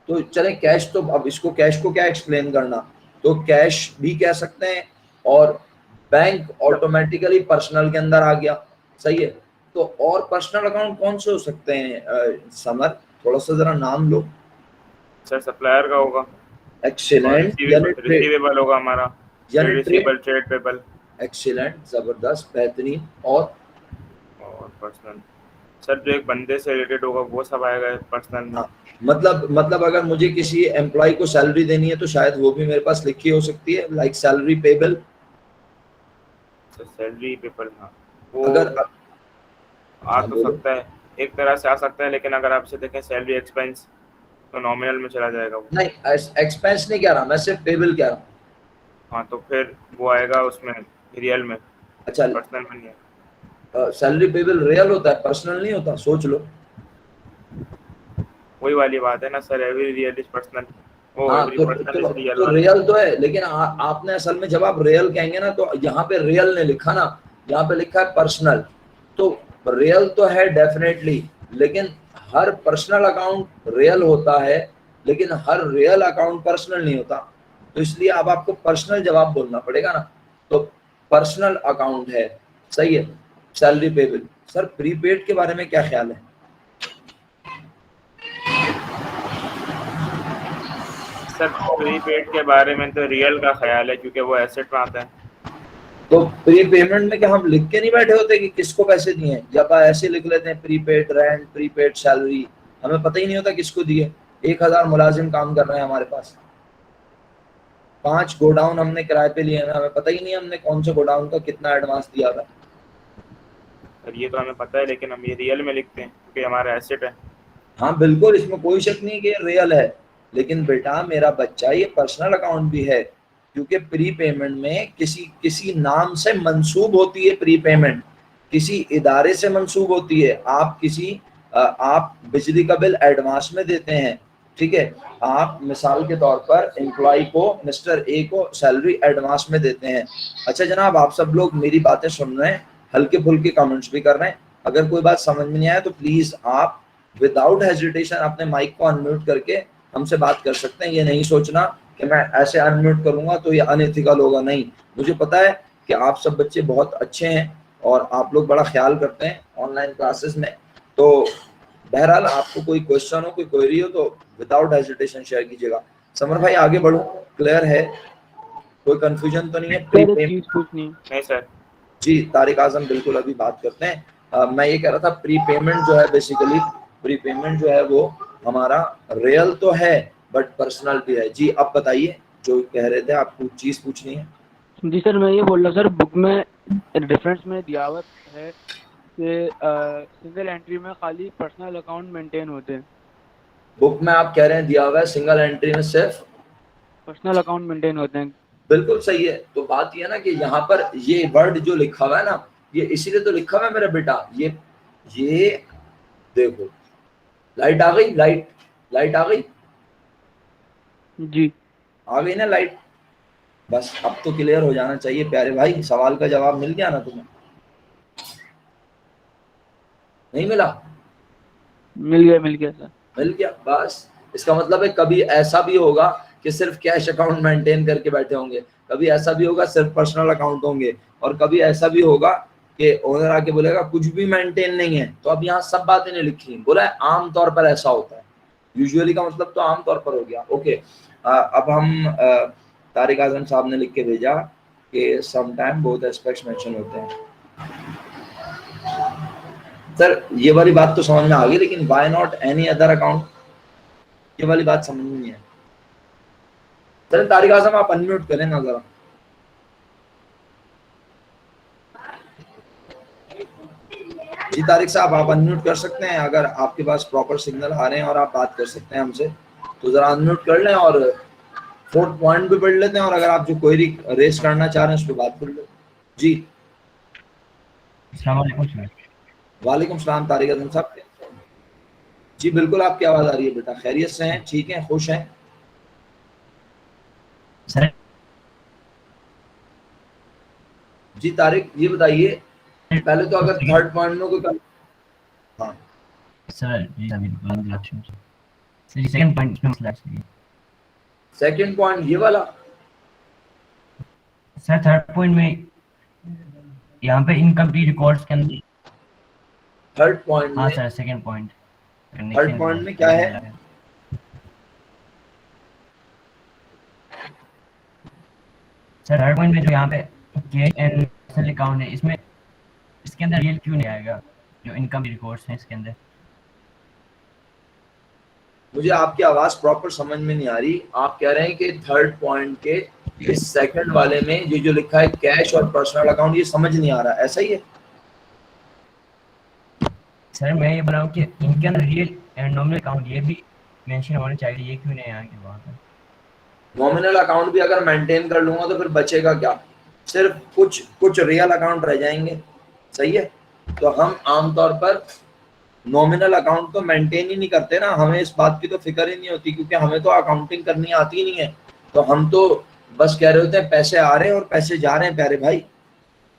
तो चले कैश, तो अब इसको कैश को क्या एक्सप्लेन करना, तो कैश भी कह सकते हैं, और बैंक ऑटोमेटिकली पर्सनल के अंदर आ गया, सही है। तो और पर्सनल अकाउंट कौन से हो सकते हैं समर? थोड़ा सा जरा नाम लो। सर सप्लायर का होगा, एक्सीलेंट, रिसीवेबल होगा हमारा, रिसीवेबल, ट्रेड पेबल। एक्सीलेंट, जबरदस्त, बेहतरीन। और पर्सनल सर जो एक बंदे से रिलेटेड होगा वो सब आएगा पर्सनल में। हाँ, मतलब अगर मुझे किसी एम्प्लॉय को सैलरी देनी है तो शायद वो भी मेरे पास लिखी हो सकती है, like salary payable. Salary paper, हाँ वो अगर आ हाँ तो बोलो। सकता है, एक तरह से आ सकता है, लेकिन अगर आपसे देखें सैलरी एक्सपेंस तो नॉमिनल में चला जाएगा वो। नहीं, एक्सपेंस नहीं कह रहा मैं, सिर्फ पेबल कह रहा हूँ। हाँ तो फिर वो आएगा उसमें रियल में, अच्छा, पर्सनल में नहीं है। सैलरी पेबल रियल होता है, पर्सनल नहीं होता, सोच लो। वही वाली बात है ना sir, every real is personal, वो हाँ एवरी पर्सनल इज रियल तो वाला। रियल तो है, लेकिन आपने असल में जब आप रियल कहेंगे ना तो यहाँ पे रियल ने लिखा ना, यहाँ पे लिखा है पर्सनल। तो रियल तो है डेफिनेटली, लेकिन हर पर्सनल अकाउंट रियल होता है, लेकिन हर रियल अकाउंट पर्सनल नहीं होता। तो इसलिए अब आपको पर्सनल जवाब बोलना पड़ेगा ना। तो पर्सनल अकाउंट है, सही है। Salary payable. सर प्रीपेड के बारे में क्या ख्याल है? सर प्रीपेड के बारे में तो रियल का ख्याल है, क्योंकि वो एसेट में आता है। तो प्री पेमेंट में क्या हम लिख के नहीं बैठे होते कि किसको पैसे दिए हैं? जब ऐसे लिख लेते हैं प्रीपेड रेंट, प्रीपेड सैलरी, हमें पता ही नहीं होता किसको दिए। 1000 मुलाजिम काम कर रहे हैं हमारे पास, 5 गोडाउन हमने किराए पे लिए हैं, हमें पता ही नहीं हमने कौन से गोडाउन का कितना एडवांस दिया था। सर ये तो हमें पता है, लेकिन हम ये रियल में लिखते हैं क्योंकि हमारा एसेट है। हाँ बिल्कुल, इसमें कोई शक नहीं कि ये रियल है, लेकिन बेटा मेरा बच्चा ये पर्सनल अकाउंट भी है, क्योंकि प्री पेमेंट में किसी नाम से मंसूब होती है। प्री पेमेंट किसी इदारे से मंसूब होती है। आप बिजली का बिल एडवांस में देते हैं, ठीक है। आप मिसाल के तौर पर एम्प्लॉय को, मिस्टर ए को सैलरी एडवांस में देते हैं। अच्छा जनाब, आप सब लोग मेरी बातें सुन रहे हैं, हल्के फुल्के कमेंट्स भी कर रहे हैं। अगर कोई बात समझ में नहीं आया तो प्लीज आप विदाउट हेजिटेशन अपने माइक को अनम्यूट करके हमसे बात कर सकते हैं। ये नहीं सोचना कि मैं ऐसे अनम्यूट करूंगा तो ये अनएथिकल होगा, नहीं। मुझे पता है कि आप सब बच्चे बहुत अच्छे हैं और आप लोग बड़ा ख्याल करते हैं ऑनलाइन क्लासेस में। तो बहरहाल आपको कोई क्वेश्चन हो, कोई क्वेरी हो तो विदाउट हेजिटेशन शेयर कीजिएगा। समर भाई आगे बढ़ो, क्लियर है? कोई कंफ्यूजन तो नहीं है? सर एक चीज पूछनी है। नहीं सर। जी तारिक आजम, बिल्कुल अभी बात करते हैं। मैं ये कह रहा था प्री पेमेंट जो है, बेसिकली प्री पेमेंट जो है वो हमारा रियल तो है बट पर्सनल भी है। जी अब बताइए जो कह रहे थे, आपको चीज पूछनी है। जी सर मैं ये बोल रहा सर, बुक में डिफरेंस में दिया हुआ है कि सिंगल एंट्री में खाली पर्सनल अकाउंट मेंटेन होते हैं। बुक में आप कह रहे हैं दिया हुआ है सिंगल एंट्री में सिर्फ पर्सनल अकाउंट मेंटेन होते हैं। बिल्कुल सही है। तो बात ये है ना कि यहाँ पर ये वर्ड जो लिखा हुआ है ना, ये इसीलिए तो लिखा हुआ है मेरा बेटा। ये देखो, लाइट आ गई, लाइट आ गई, जी आ गई ना लाइट। बस अब तो क्लियर हो जाना चाहिए प्यारे भाई, सवाल का जवाब मिल गया ना तुम्हें? नहीं मिला? मिल गया सर। मिल गया, बस। इसका मतलब है कभी ऐसा भी होगा कि सिर्फ कैश अकाउंट मेंटेन करके बैठे होंगे, कभी ऐसा भी होगा सिर्फ पर्सनल अकाउंट होंगे, और कभी ऐसा भी होगा कि ओनर आके बोलेगा कुछ भी मेंटेन नहीं है। तो अब यहाँ सब बातें नहीं लिखी, बोला है आमतौर पर ऐसा होता है। यूजुअली का मतलब तो आमतौर पर हो गया। ओके, अब हम तारिक आजम साहब ने लिख के भेजा कि समटाइम बोथ एस्पेक्ट्स मेंशन होते हैं। सर ये वाली बात तो समझ में आ गई, लेकिन why not any other account, ये वाली बात समझ में नहीं है। सर तारिक आजम आप अनम्यूट करें ना जरा। जी तारिक साहब आप अनम्यूट कर सकते हैं, अगर आपके पास प्रॉपर सिग्नल आ रहे हैं और आप बात कर सकते हैं हमसे तो जरा अनम्यूट कर लें और 4th पॉइंट भी पढ़ लेते हैं, और अगर आप जो क्वेरी रेस करना चाह रहे हैं उस पर बात कर लें। जी अस्सलाम वालेकुम सर। वालेकुम सलाम तारिक आजम साहब। जी बिल्कुल आपकी आवाज आ रही है बेटा, खैरियत से हैं, ठीक है, खुश हैं? सर जी तारिक ये बताइए पहले तो अगर 3rd पॉइंट में कोई हाँ सर जी बिल्कुल सर सेकंड पॉइंट में मसला है। 2nd पॉइंट ये वाला सर 3rd पॉइंट में यहाँ पे इनकम्प्लीट रिकॉर्ड्स के अंदर 3rd पॉइंट हाँ में sir second point 3rd point में क्या है? सर 3rd पॉइंट में जो यहाँ पे कैश एंड पर्सनल अकाउंट है, इसमें इसके अंदर रियल क्यों नहीं आएगा? जो इनकम रिकॉर्ड्स हैं इसके अंदर। मुझे आपकी आवाज प्रॉपर समझ में नहीं आ रही। आप कह रहे हैं कि थर्ड पॉइंट के इस सेकंड वाले में ये जो लिखा है कैश और पर्सनल अकाउंट, ये समझ नहीं आ रहा, ऐसा ही है? सर मैं ये बोल रहा हूँ कि इनके अंदर रियल एंड नॉमिनल अकाउंट ये भी मेंशन होने चाहिए, ये क्यों नहीं आया कि वहाँ पर? नॉमिनल अकाउंट भी अगर मेंटेन कर लूंगा तो फिर बचेगा क्या? सिर्फ कुछ रियल अकाउंट रह जाएंगे, सही है? तो हम आमतौर पर नॉमिनल अकाउंट तो मेंटेन ही नहीं करते ना, हमें इस बात की तो फिक्र ही नहीं होती, क्योंकि हमें तो अकाउंटिंग करनी आती नहीं है। तो हम तो बस कह रहे होते हैं पैसे आ रहे हैं और पैसे जा रहे हैं। प्यारे भाई,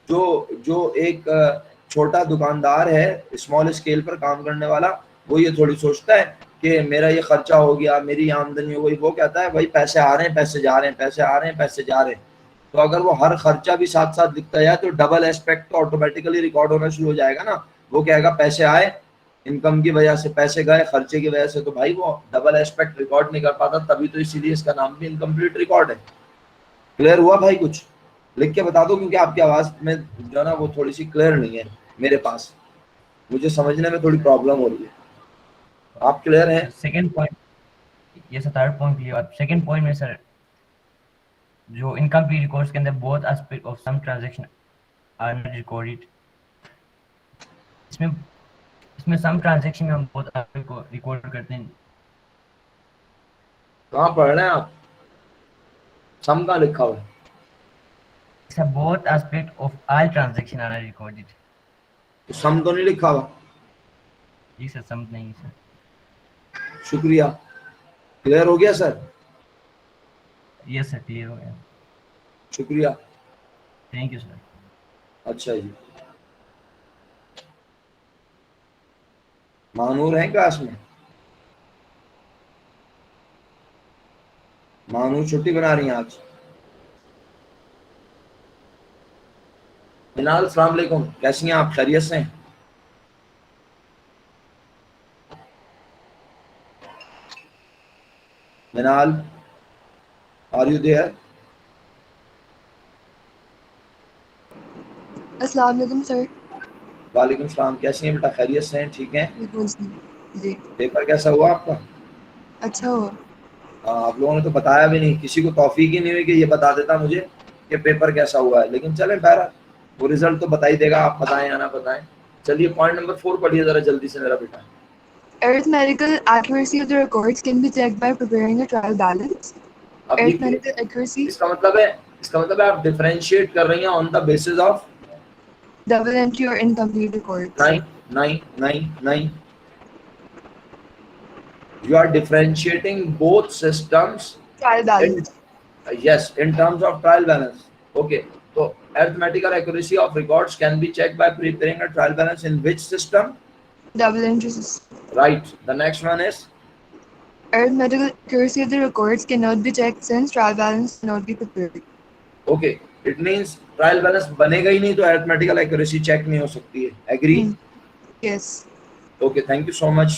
जो एक छोटा दुकानदार है, स्मॉल स्केल पर काम करने वाला, वो ये थोड़ी सोचता है कि मेरा ये खर्चा हो गया, मेरी आमदनी हो गई। वो कहता है भाई पैसे आ रहे हैं, पैसे जा रहे हैं, पैसे आ रहे हैं, पैसे जा रहे हैं। तो अगर वो हर खर्चा भी साथ साथ लिखता जाए तो डबल एस्पेक्ट तो ऑटोमेटिकली रिकॉर्ड होना शुरू हो जाएगा ना। वो कहेगा पैसे आए, इनकम की वजह से पैसे गए, खर्चे की वजह से, तो भाई वो डबल एस्पेक्ट रिकॉर्ड नहीं कर पाता, तभी तो इसीलिए इसका नाम भी इनकम्प्लीट रिकॉर्ड है। क्लियर हुआ भाई? कुछ लिख के बता दो, क्योंकि आपकी आवाज में जो ना वो थोड़ी सी क्लियर नहीं है मेरे पास, मुझे समझने में थोड़ी प्रॉब्लम हो रही है। आप क्लियर हैं? सेकंड पॉइंट, ये sir third point clear. Second point में सर जो इनकम्प्लीट रिकॉर्ड्स के अंदर both aspect of some transaction are not recorded, इसमें सम ट्रांजैक्शन में हम बोथ एस्पेक्ट को रिकॉर्ड करते हैं। कहाँ पढ़ रहे हैं आप? सम का लिखा हुआ है sir both aspect of all transaction are recorded. तो सम तो नहीं लिखा हुआ? जी सर, सम नहीं सर। शुक्रिया। क्लियर हो गया सर? यस सर, क्लियर हो गया। शुक्रिया, थैंक यू सर। अच्छा जी। मानूर है क्लास में? मानूर छुट्टी बना रही हैं आज? मिनाल, सलाम अलैकुम, कैसी हैं आप? खैरियत से हैं? मिनाल, आर यू देयर? अस्सलाम वालेकुम सर। वालेकुम सलाम, कैसी हैं बेटा? खैरियत से हैं? ठीक हैं? जी पेपर कैसा हुआ आपका? अच्छा हुआ। आप लोगों ने तो बताया भी नहीं, किसी को तौफीक ही नहीं हुई कि ये बता देता मुझे कि पेपर कैसा हुआ है। लेकिन चलें, बहरहाल वो रिजल्ट तो बता ही देगा, आप बताएं या ना बताएं। चलिए पॉइंट नंबर 4 पढ़िए जरा जल्दी से मेरा बेटा। Arithmetical accuracy of the records can be checked by preparing a trial balance. अब Arithmetical accuracy, इसका मतलब है आप डिफरेंशिएट कर रही हैं on the basis of double entry or incomplete records. नहीं, you are differentiating both systems Trial balance. yes, in terms of trial balance. Okay, so arithmetical accuracy of records can be checked by preparing a trial balance in which system? Double entry system. Right. The next one is Arithmetical accuracy of the records cannot be checked since trial balance cannot be prepared. okay. It means trial balance बनेगा ही नहीं तो arithmetical accuracy check नहीं हो सकती है. Agree? Yes. Okay. Thank you so much.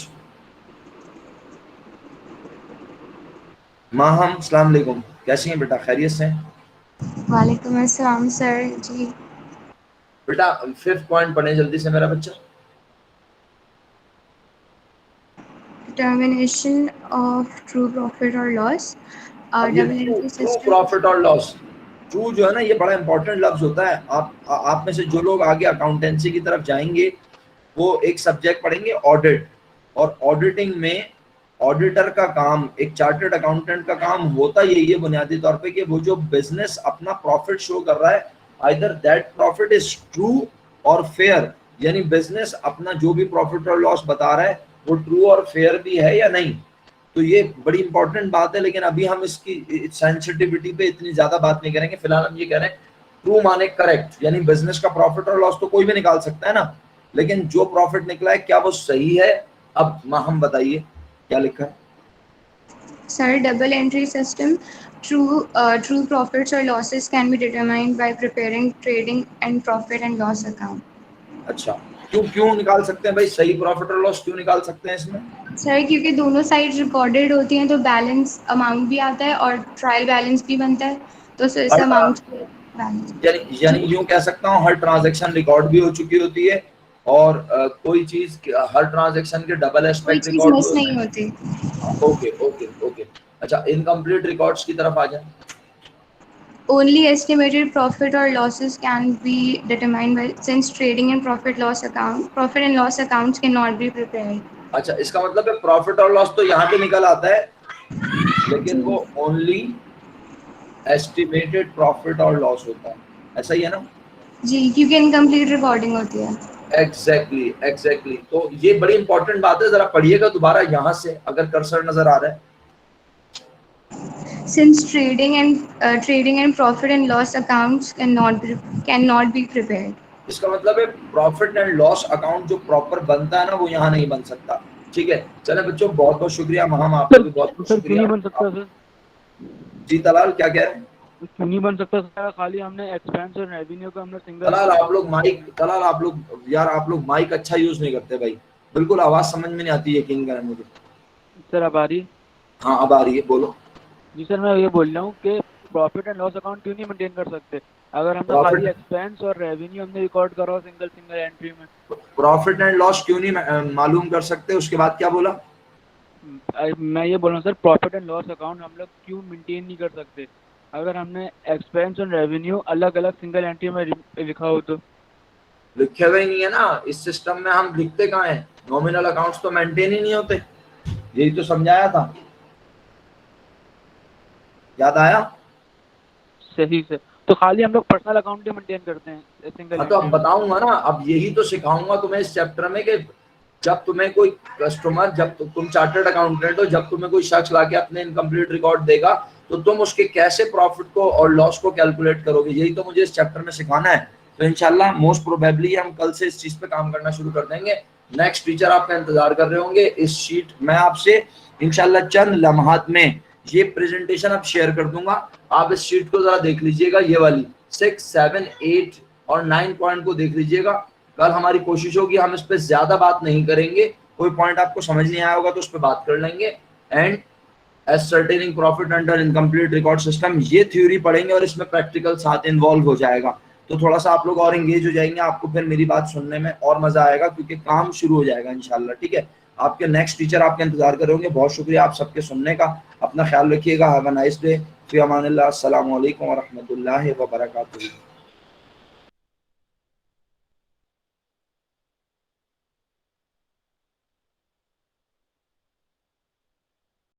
Maham, अस्सलाम वालेकुम, कैसी हैं बेटा? खैरियत से हैं? वालेकुम अस्सलाम सर जी। बेटा 5th पॉइंट पढ़ें जल्दी से मेरा बच्चा। Determination of true profit or loss. True profit और लॉस, ट्रू जो है ना, ये बड़ा इंपॉर्टेंट लफ्ज होता है। आप में से जो लोग आगे अकाउंटेंसी की तरफ जाएंगे वो एक सब्जेक्ट पढ़ेंगे ऑडिट, और ऑडिटिंग में ऑडिटर का काम, एक चार्टर्ड अकाउंटेंट का काम होता यही है बुनियादी तौर पे कि वो जो बिजनेस अपना प्रॉफिट शो कर रहा है, either that profit is true और फेयर, यानी बिजनेस अपना जो भी प्रॉफिट और लॉस बता रहा है वो ट्रू और फेयर भी है या नहीं। तो ये बड़ी इंपॉर्टेंट बात है, लेकिन अभी हम इसकी सेंसिटिविटी पे इतनी ज्यादा बात नहीं करेंगे। फिलहाल हम ये कह रहे हैं ट्रू माने करेक्ट, यानी बिजनेस का प्रॉफिट और लॉस तो कोई भी निकाल सकता है ना, लेकिन जो प्रॉफिट निकला है क्या वो सही है? अब हम बताइए क्या लिखा है। Sir, double entry system. True profits or losses can be determined by preparing trading and profit and loss account. अच्छा, क्यों निकाल सकते हैं भाई? सही प्रॉफिट और लॉस क्यों निकाल सकते हैं इसमें? सर क्योंकि दोनों साइड रिकॉर्डेड होती हैं तो बैलेंस अमाउंट भी आता है और ट्रायल बैलेंस भी बनता है, तो इस अमाउंट यानी यूं कह सकता हूँ हर ट्रांजैक्शन रिकॉर्ड भी हो चुकी होती है और कोई चीज हर ट्रांजैक्शन के डबल कोई एस्पेक्ट चीज रिकॉर्ड मिस नहीं होती। Okay okay okay. अच्छा, इनकम्प्लीट रिकॉर्ड्स की तरफ आ जाए। Only estimated profit or losses can be determined by, since trading and profit and loss accounts cannot be prepared. अच्छा, इसका मतलब है प्रॉफिट और लॉस तो यहाँ पे निकल आता है, लेकिन वो ओनली एस्टिमेटेड प्रॉफिट और लॉस होता है, ऐसा ही है ना? जी, क्योंकि इनकम्प्लीट रिकॉर्डिंग होती है। एग्जैक्टली। तो ये बड़ी इंपॉर्टेंट बात है, जरा पढ़िएगा दोबारा यहाँ से अगर कर्सर नजर आ रहा है। Since trading and profit and loss accounts cannot be prepared. इसका मतलब है प्रॉफिट एंड लॉस अकाउंट जो प्रॉपर बनता है ना, वो यहाँ नहीं बन सकता। ठीक है, चले बच्चों, बहुत बहुत शुक्रिया। महाम आपका भी बहुत बहुत सर क्यों नहीं शुक्रिया। बन सकता सर? जी तलाल, क्या कह रहे हैं? क्यों नहीं बन सकता सर? खाली हमने एक्सपेंस और रेवेन्यू को हमने सिंगल। तलाल आप लोग यार आप लोग माइक अच्छा यूज नहीं करते भाई, बिल्कुल आवाज समझ में नहीं आती, यकीन करें मुझे। सर अब आ रही है? हाँ अब आ रही है, बोलो। जी सर, मैं ये बोल रहा हूँ कि प्रॉफिट एंड लॉस अकाउंट क्यों नहीं मेंटेन कर सकते? अगर हमने खाली एक्सपेंस और रेवेन्यू हमने रिकॉर्ड करा हो सिंगल एंट्री में। प्रॉफिट एंड लॉस क्यों नहीं मालूम कर सकते? उसके बाद क्या बोला? मैं ये बोल रहा हूँ sir, profit and loss account हम लोग क्यों मेंटेन नहीं कर सकते अगर हमने एक्सपेंस और रेवेन्यू अलग अलग सिंगल एंट्री में लिखा हो तो? लिखे हुए नहीं है ना इस सिस्टम में, हम लिखते कहाँ हैं? नॉमिनल अकाउंट्स तो मेंटेन ही नहीं होते, यही तो समझाया था, याद आया? सही से, तो खाली हम लोग पर्सनल अकाउंट ही मेंटेन करते हैं सिंगल। हाँ तो अब बताऊंगा ना, अब यही तो सिखाऊंगा तुम्हें इस चैप्टर में कि जब तुम्हें कोई कस्टमर, जब तुम चार्टर्ड अकाउंटेंट हो, जब तुम्हें कोई शख्स लाके अपने इनकम्प्लीट रिकॉर्ड देगा तो तुम उसके कैसे प्रॉफिट को और लॉस को कैलकुलेट करोगे, यही तो मुझे इस चैप्टर में सिखाना है। तो इंशाल्लाह मोस्ट प्रोबेबली हम कल से इस चीज पे काम करना शुरू कर देंगे। नेक्स्ट टीचर आपका इंतजार कर रहे होंगे। इस शीट मैं आपसे इंशाल्लाह चंद लम्हात में ये प्रेजेंटेशन अब शेयर कर दूंगा, आप इस शीट को जरा देख लीजिएगा, ये वाली 6, 7, 8 और 9 पॉइंट को देख लीजिएगा। कल हमारी कोशिश होगी हम इस पे ज्यादा बात नहीं करेंगे, कोई पॉइंट आपको समझ नहीं आया होगा तो उस पर बात कर लेंगे। And ascertaining profit under incomplete record system, ये थ्योरी पढ़ेंगे और इसमें प्रैक्टिकल साथ इन्वॉल्व हो जाएगा, तो थोड़ा सा आप लोग और एंगेज हो जाएंगे, आपको फिर मेरी बात सुनने में और मजा आएगा क्योंकि काम शुरू हो जाएगा इंशाल्लाह। ठीक है, आपके नेक्स्ट टीचर आपके इंतजार कर रहे होंगे। बहुत शुक्रिया आप सबके सुनने का, अपना ख्याल रखिएगा। हैव अ नाइस डे, फी अमानिल्लाह, अस्सलामु अलैकुम व रहमतुल्लाहि व बरकातुहू।